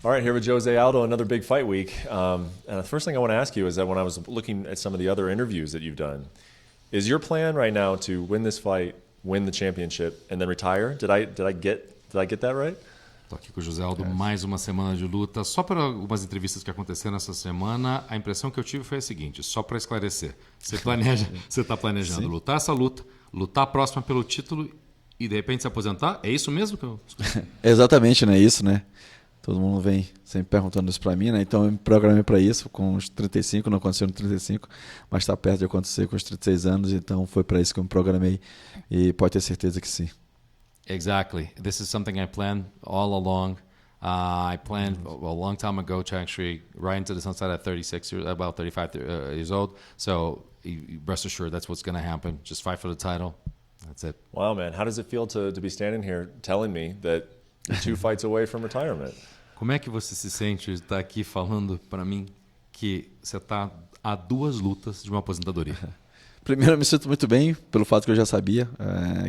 All right, here with Jose Aldo, another big fight week. And the first thing I want to ask you is that when I was looking at some of the other interviews that you've done, is your plan right now to win this fight, win the championship, and then retire? Did I get that right? Estou aqui com o José Aldo, mais uma semana de luta. Só para algumas entrevistas que aconteceram essa semana, a impressão que eu tive foi a seguinte, só para esclarecer. Você está planejando lutar essa luta, lutar a próxima pelo título e de repente se aposentar? É isso mesmo que eu... Exatamente, né? Isso, né? Todo mundo vem sempre perguntando isso para mim, né? Então eu me programei para isso com os 35, não aconteceu no 35, mas está perto de acontecer com os 36 anos, então foi para isso que eu me programei e pode ter certeza que sim. Exactly. This is something I planned all along. I planned a long time ago to actually ride into the sunset at 36 years, about 35 years old. So rest assured, that's what's going to happen. Just fight for the title. That's it. Wow, man. How does it feel to be standing here telling me that you're 2 fights away from retirement? Como é que você se sente estar aqui falando para mim que você está a 2 lutas de uma aposentadoria? Primeiro, eu me sinto muito bem pelo fato que eu já sabia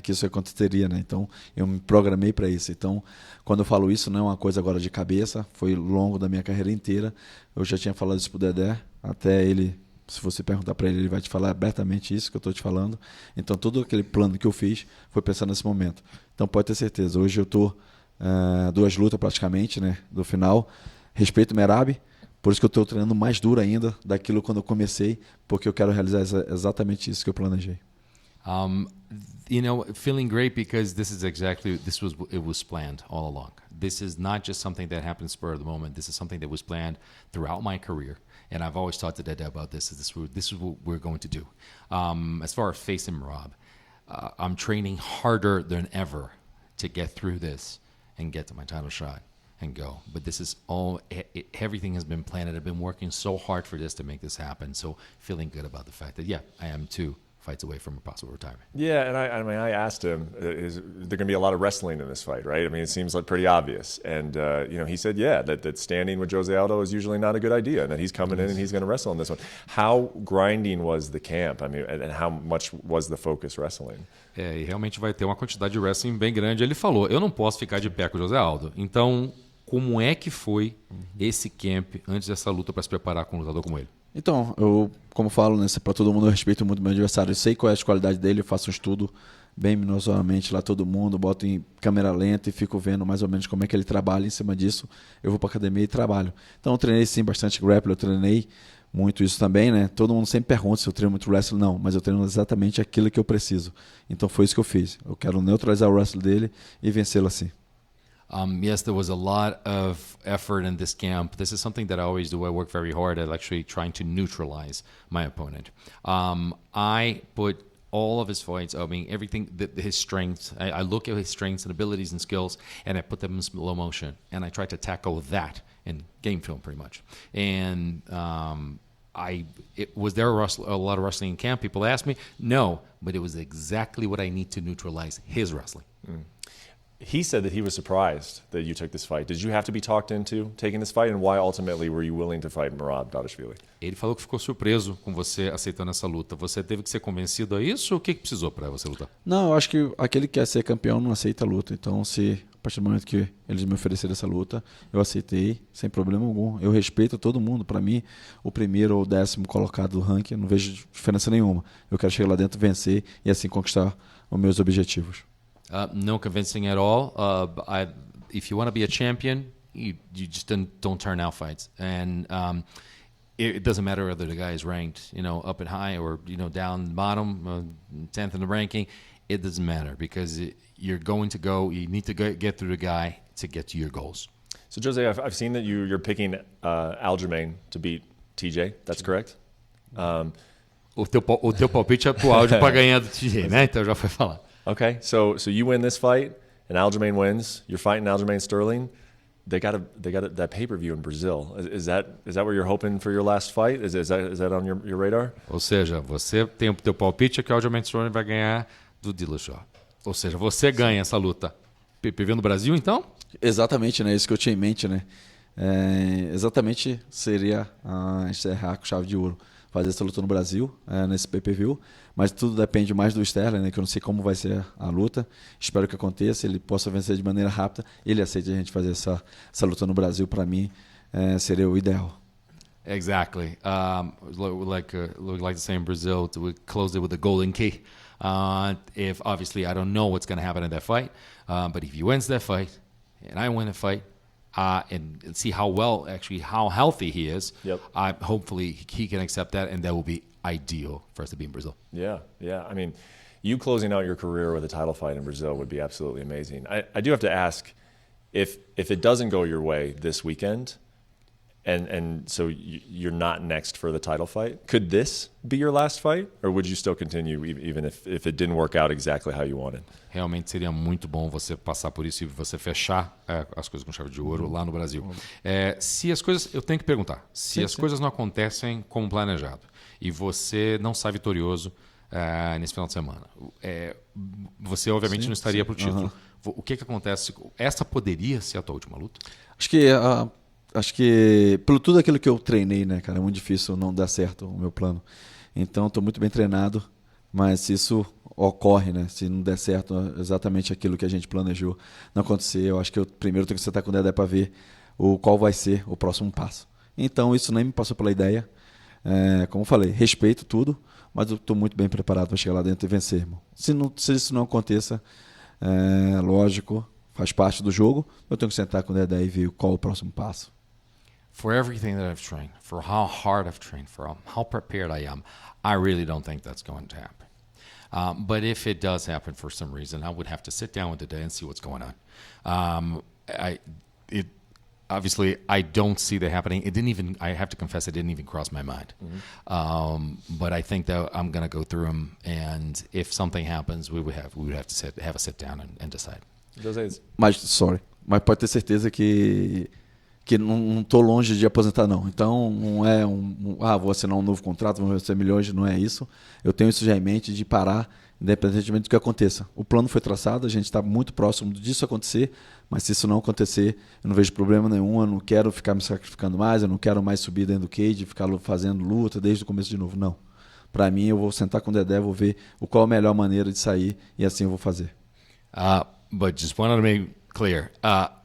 que isso aconteceria, né? Então, eu me programei para isso. Então, quando eu falo isso, não é uma coisa agora de cabeça, foi longo da minha carreira inteira. Eu já tinha falado isso pro Dedé, até ele, se você perguntar para ele vai te falar abertamente isso que eu estou te falando. Então, todo aquele plano que eu fiz foi pensando nesse momento. Então, pode ter certeza, hoje eu estou 2 lutas praticamente, né, do final. Respeito o Merab, por isso que eu estou treinando mais duro ainda daquilo quando eu comecei, porque eu quero realizar exatamente isso que eu planejei. Feeling great because it was planned all along. This is not just something that happened spur of the moment. This is something that was planned throughout my career. And I've always talked to Dede about this. This is what we're going to do. As far as facing Merab, I'm training harder than ever to get through this and get to my title shot and go. But this is everything has been planned. I've been working so hard for this to make this happen. So feeling good about the fact that, I am 2 fights away from a possible retirement. Yeah, and I asked him, is there going to be a lot of wrestling in this fight, right? I mean, it seems like pretty obvious. And, he said, that standing with Jose Aldo is usually not a good idea, and that he's coming in and he's going to wrestle in this one. How grinding was the camp? I mean, and how much was the focus wrestling? E realmente vai ter uma quantidade de wrestling bem grande. Ele falou, eu não posso ficar de pé com o Jose Aldo. Então, como é que foi esse camp antes dessa luta para se preparar com um lutador como ele? Então, eu, como falo, né, para todo mundo, eu respeito muito meu adversário. Eu sei qual é a qualidade dele, eu faço um estudo bem minuciosamente lá todo mundo, boto em câmera lenta e fico vendo mais ou menos como é que ele trabalha. Em cima disso, eu vou para academia e trabalho. Então, eu treinei sim bastante grappling, eu treinei muito isso também, né? Todo mundo sempre pergunta se eu treino muito wrestling. Não, mas eu treino exatamente aquilo que eu preciso. Então, foi isso que eu fiz. Eu quero neutralizar o wrestling dele e vencê-lo assim. Yes, there was a lot of effort in this camp. This is something that I always do. I work very hard at actually trying to neutralize my opponent. I put all of his fights, everything, his strengths. I look at his strengths and abilities and skills, and I put them in slow motion. And I try to tackle that in game film pretty much. And was there a lot of wrestling in camp? People ask me. No, but it was exactly what I need to neutralize his wrestling. He said that he was surprised that you took this fight. Did you have to be talked into taking this fight, and why ultimately were you willing to fight Merab Dvalishvili? Ele falou que ficou surpreso com você aceitando essa luta. Você teve que ser convencido a isso? O que precisou para você lutar? Não, eu acho que aquele que quer ser campeão não aceita a luta. Então, a partir do momento que eles me ofereceram essa luta, eu aceitei sem problema algum. Eu respeito todo mundo. Para mim, o primeiro ou o 10º colocado do ranking, eu não vejo diferença nenhuma. Eu quero chegar lá dentro, vencer e assim conquistar os meus objetivos. No convincing at all. If you want to be a champion, you just don't turn out fights. And it doesn't matter whether the guy is ranked, up and high or, down bottom, 10th in the ranking. It doesn't matter because you're going to go. You need to get through the guy to get to your goals. So, Jose, I've seen that you're picking Aljamain to beat TJ. That's correct? O teu palpite atual para ganhar do TJ, né? Então já foi falar. Okay, so you win this fight, and Aljamain wins. You're fighting Aljamain Sterling. They got that pay-per-view in Brazil. Is that where you're hoping for your last fight? Is that on your radar? Ou seja, você tem o teu palpite que o Aljamain Sterling vai ganhar do Dillashaw. Ou seja, você ganha essa luta. PPV no Brasil, então? Exatamente, né? Isso que eu tinha em mente, né? Exatamente seria encerrar com chave de ouro. fazer essa luta no Brasil, nesse pay-per-view, mas tudo depende mais do Sterling, né, que eu não sei como vai ser a luta. Espero que aconteça, ele possa vencer de maneira rápida, ele aceite a gente fazer essa luta no Brasil, para mim seria o ideal. Exactly. Like to say in Brazil, we closed it with a golden key. If obviously I don't know what's going to happen in that fight, but if he wins that fight and I win a fight, and see how healthy he is, hopefully he can accept that, and that will be ideal for us to be in Brazil. Yeah. I mean, you closing out your career with a title fight in Brazil would be absolutely amazing. I do have to ask, if it doesn't go your way this weekend, and so you're not next for the title fight, could this be your last fight, or would you still continue even if it didn't work out exactly how you wanted? Realmente seria muito bom você passar por isso e você fechar as coisas com chave de ouro lá no Brasil. Se as coisas, eu tenho que perguntar, se as coisas não acontecem como planejado e você não sai vitorioso nesse final de semana, você obviamente não estaria para o título. O que acontece? Essa poderia ser a tua última luta? Acho que pelo tudo aquilo que eu treinei, né, cara, é muito difícil não dar certo o meu plano. Então, estou muito bem treinado, mas se isso ocorre, né, se não der certo exatamente aquilo que a gente planejou não acontecer, eu acho que eu primeiro tenho que sentar com o Dedé para ver qual vai ser o próximo passo. Então, isso nem me passou pela ideia. Como eu falei, respeito tudo, mas eu estou muito bem preparado para chegar lá dentro e vencer, irmão. Se isso não aconteça, lógico, faz parte do jogo, eu tenho que sentar com o Dedé e ver qual é o próximo passo. For everything that I've trained, for how hard I've trained, for how prepared I am, I really don't think that's going to happen. But if it does happen for some reason, I would have to sit down with the day and see what's going on. Obviously, I don't see that happening. I have to confess, it didn't even cross my mind. But I think that I'm going to go through them, and if something happens, we would have to have a sit down and decide. Mas pode ter certeza que não estou longe de aposentar, não. Então, não é vou assinar um novo contrato, vou receber milhões, não é isso. Eu tenho isso já em mente de parar, independentemente do que aconteça. O plano foi traçado, a gente está muito próximo disso acontecer, mas se isso não acontecer, eu não vejo problema nenhum, eu não quero ficar me sacrificando mais, eu não quero mais subir dentro do cage, ficar fazendo luta desde o começo de novo, não. Para mim, eu vou sentar com o Dedé, vou ver qual a melhor maneira de sair, e assim eu vou fazer. But just wanted to make clear,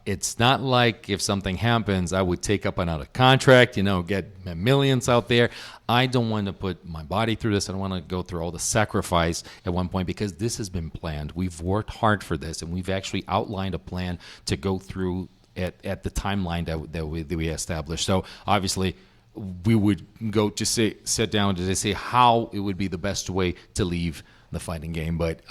it's not like if something happens, I would take up another contract, get millions out there. I don't want to put my body through this. I don't want to go through all the sacrifice at one point, because this has been planned. We've worked hard for this, and we've actually outlined a plan to go through at the timeline that we established. So obviously, we would go to sit down to say how it would be the best way to leave the fighting game, but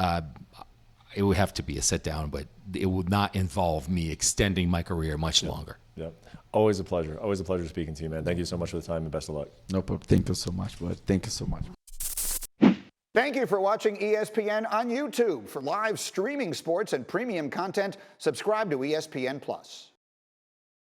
it would have to be a sit down, but it would not involve me extending my career much longer. Yeah. Always a pleasure. Always a pleasure speaking to you, man. Thank you so much for the time, and best of luck. No problem. Thank you so much, bud. Thank you so much. Thank you for watching ESPN on YouTube. For live streaming sports and premium content, subscribe to ESPN+.